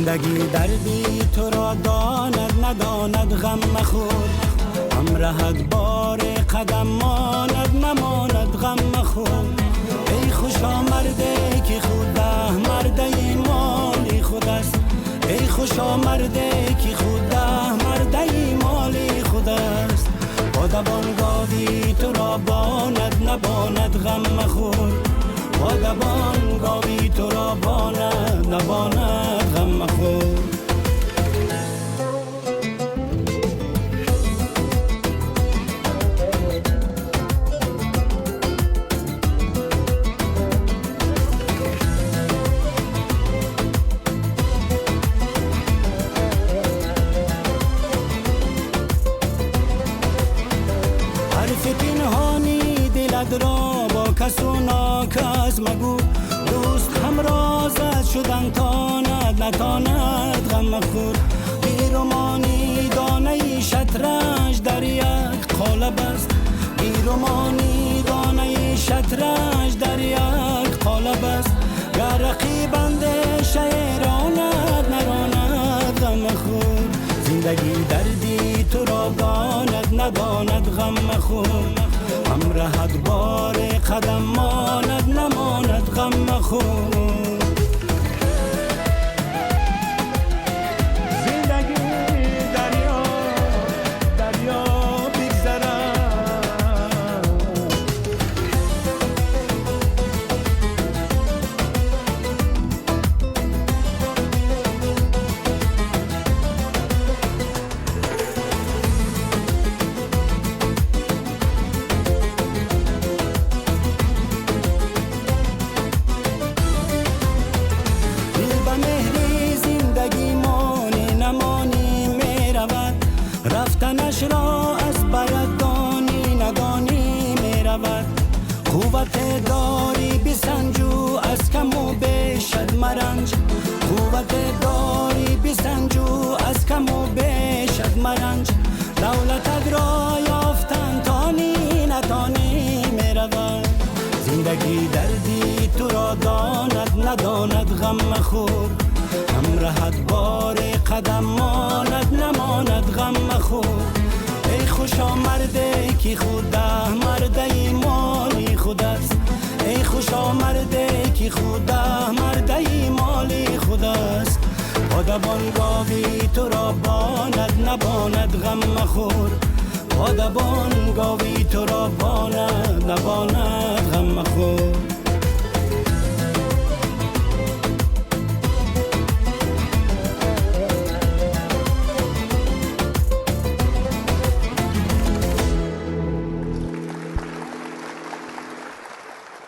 زندگی دردی تو را داند نداند غم مخور، همراهت بار قدم ماند نماند غم مخور. ای خوشا مرده که خوده مرده مالی خود است، ای خوشا مرده که خوده مرده مالی خود است. بادبان گاوی تو را باند نباند غم مخور، بادبان گاوی تو را باند نباند غم مخور. پنهانی دلت را با کس و ناکس مگو، دوست همرازت شدن تاند نتاند غم مخور. بیرمانی دانه شطرنج در یک قالب است، بیرمانی دانه شطرنج در یک قالب است. گر رقیبند شعراند نراند غم مخور، زندگی دردی تو را داند نداند غم مخور. همراهت بار قدم ماند نماند غم مخور. رفتنش را از برد دانی ندانی می رود. قوت داری بسنجو از کم و بیشت مرنج، قوت داری بسنجو از کم و بیشت مرنج. دولتت را یافتن تانی نتانی می رود، زندگی دردی تو را داند نداند غم مخور. همراهت بار قدم ماند نماند غم مخور. ای خوشا مرده که خوده مرده مالی خود است، ای خوشا مرده که خوده مرده مالی خود است. بادبان گاوی تو را باند نباند غم مخور، بادبان گاوی تو را باند نباند